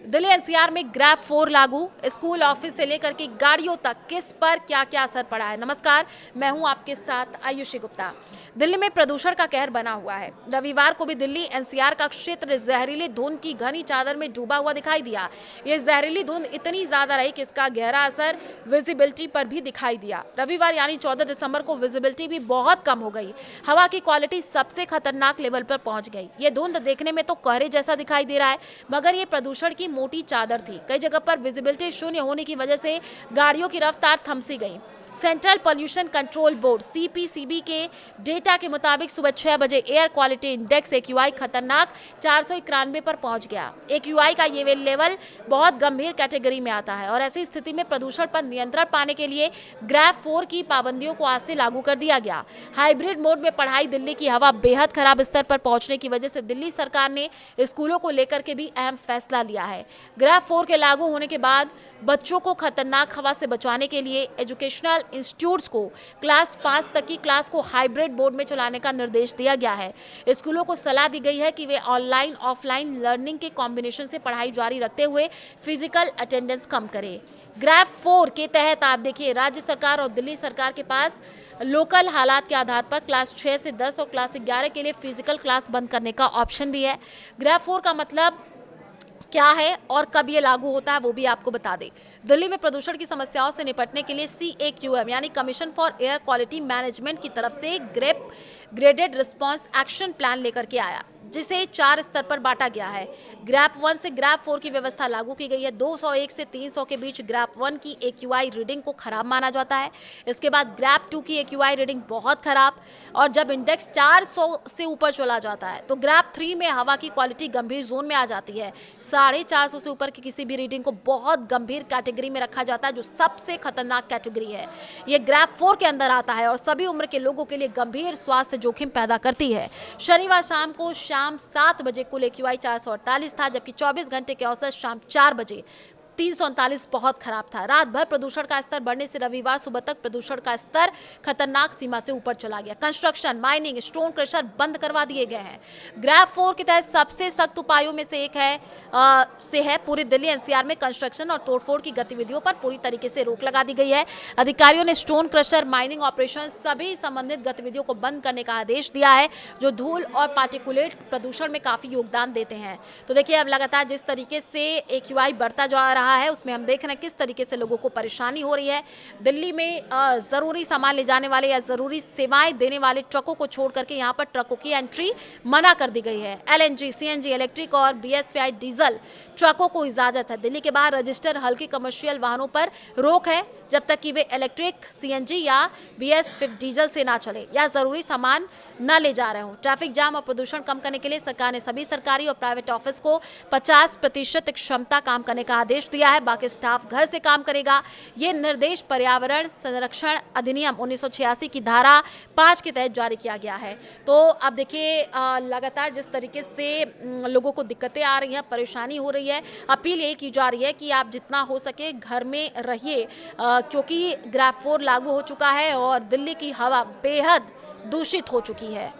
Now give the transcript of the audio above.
Delhi NCR में grab 4 लागू, school office से लेकर के गाड़ियों तक किस पर क्या क्या असर पड़ा है। नमस्कार, मैं हूं आपके साथ आयुषी गुप्ता। दिल्ली में प्रदूषण का कहर बना हुआ है। रविवार को भी दिल्ली एनसीआर का क्षेत्र जहरीली धुंध की घनी चादर में डूबा हुआ दिखाई दिया। ये जहरीली धुंध इतनी ज्यादा रही कि इसका गहरा असर विजिबिलिटी पर भी दिखाई दिया। रविवार यानी 14 दिसंबर को विजिबिलिटी भी बहुत कम हो गई। हवा की क्वालिटी सबसे खतरनाक लेवल पर पहुंच गई। ये धुंध देखने में तो कोहरे जैसा दिखाई दे रहा है, मगर ये प्रदूषण की मोटी चादर थी। कई जगह पर विजिबिलिटी शून्य होने की वजह से गाड़ियों की रफ्तार थमसी गई। Central pollution control board CPCB के डेटा के मुताबिक सुबह 6 बजे एयर क्वालिटी इंडेक्स एक्यूआई खतरनाक 491 पर पहुंच गया। एक्यूआई का ये लेवल बहुत गंभीर कैटेगरी में आता है और ऐसी स्थिति में प्रदूषण पर नियंत्रण पाने के लिए ग्रैब 4 की पाबंदियों को आज से लागू कर दिया गया। हाइब्रिड मोड में पढ़ाई, दिल्ली की हवा बेहद खराब स्तर पर पहुंचने की वजह से दिल्ली सरकार ने स्कूलों को लेकर के भी अहम फैसला लिया है। ग्रैब 4 के लागू होने के बाद बच्चों को खतरनाक हवा से बचाने के लिए एजुकेशनल इंस्टीट्यूट्स को क्लास 5 तक की क्लास को हाइब्रिड मोड में चलाने का निर्देश दिया गया है। स्कूलों को सलाह दी गई है कि वे ऑनलाइन ऑफलाइन लर्निंग के कॉम्बिनेशन से पढ़ाई जारी रखते हुए फिजिकल अटेंडेंस कम करें। ग्रैब 4 के तहत आप देखिए, राज्य सरकार और दिल्ली सरकार के पास लोकल हालात के आधार पर क्लास 6 से 10 और क्लास 11 के लिए फिजिकल क्लास बंद करने का ऑप्शन भी है। ग्रैब 4 का मतलब क्या है और कब ये लागू होता है वो भी आपको बता दें। दिल्ली में प्रदूषण की समस्याओं से निपटने के लिए CAQM यानी commission for air quality management की तरफ से ग्रेडेड रिस्पांस एक्शन प्लान लेकर के आया, जिसे 4 स्तर पर बांटा गया है। ग्रैब 1 से ग्रैब 4 की व्यवस्था लागू की गई है। 201 से 300 के बीच ग्रैब 1 की एक्यूआई रीडिंग को खराब माना जाता है। इसके बाद ग्रैब 2 की एक्यूआई रीडिंग बहुत खराब, और जब इंडेक्स 400 से ऊपर चला जाता है तो ग्रैब 3 में हवा की क्वालिटी गंभीर जोन में आ जाती है। 450 से ऊपर की किसी भी रीडिंग को बहुत गंभीर कैटेगरी में रखा जाता है, जो सबसे खतरनाक कैटेगरी है। ये ग्रैब 4 के अंदर आता है और सभी उम्र के लोगों के लिए गंभीर स्वास्थ्य जोखिम पैदा करती है। शनिवार शाम को शाम 7 बजे कुल एक्यूआई 448 था, जबकि 24 घंटे के औसत शाम 4 बजे 339 बहुत खराब था। रात भर प्रदूषण का स्तर बढ़ने से रविवार सुबह तक प्रदूषण का स्तर खतरनाक सीमा से ऊपर चला गया। कंस्ट्रक्शन, माइनिंग, स्टोन क्रशर बंद करवा दिए गए हैं। ग्रैब 4 के तहत सबसे सख्त उपायों में से एक है पूरी दिल्ली एनसीआर में कंस्ट्रक्शन और तोड़फोड़ की गतिविधियों पर पूरी तरीके से रोक लगा दी गई है। अधिकारियों ने स्टोन क्रशर, माइनिंग ऑपरेशन, सभी संबंधित गतिविधियों को बंद करने का आदेश दिया है, जो धूल और पार्टिकुलेट प्रदूषण में काफी योगदान देते हैं। तो देखिए, अब लगातार जिस तरीके से एक्यूआई बढ़ता जा रहा है उसमें हम देख रहे हैं किस तरीके से लोगों को परेशानी हो रही है। दिल्ली में जरूरी सामान ले जाने वाले या जरूरी सेवाएं देने वाले ट्रकों को छोड़ करके यहां पर ट्रकों की एंट्री मना कर दी गई है। LNG, CNG, इलेक्ट्रिक और BSVI डीजल ट्रकों को इजाजत है। दिल्ली के बाहर रजिस्टर हल्के कमर्शियल वाहनों पर रोक है, जब तक कि वे इलेक्ट्रिक, CNG या BS5 डीजल से ना चले या जरूरी सामान न ले जा रहे हों। ट्रैफिक जाम और प्रदूषण कम करने के लिए सरकार ने सभी सरकारी और प्राइवेट ऑफिस को 50% क्षमता काम करने का आदेश दिया है। बाकी स्टाफ घर से काम करेगा। ये निर्देश पर्यावरण संरक्षण अधिनियम 1986 की धारा 5 के तहत जारी किया गया है। तो अब देखिए, लगातार जिस तरीके से लोगों को दिक्कतें आ रही हैं, परेशानी हो रही है, अपील यही की जा रही है कि आप जितना हो सके घर में रहिए, क्योंकि ग्रैब 4 लागू हो चुका है और दिल्ली की हवा बेहद दूषित हो चुकी है।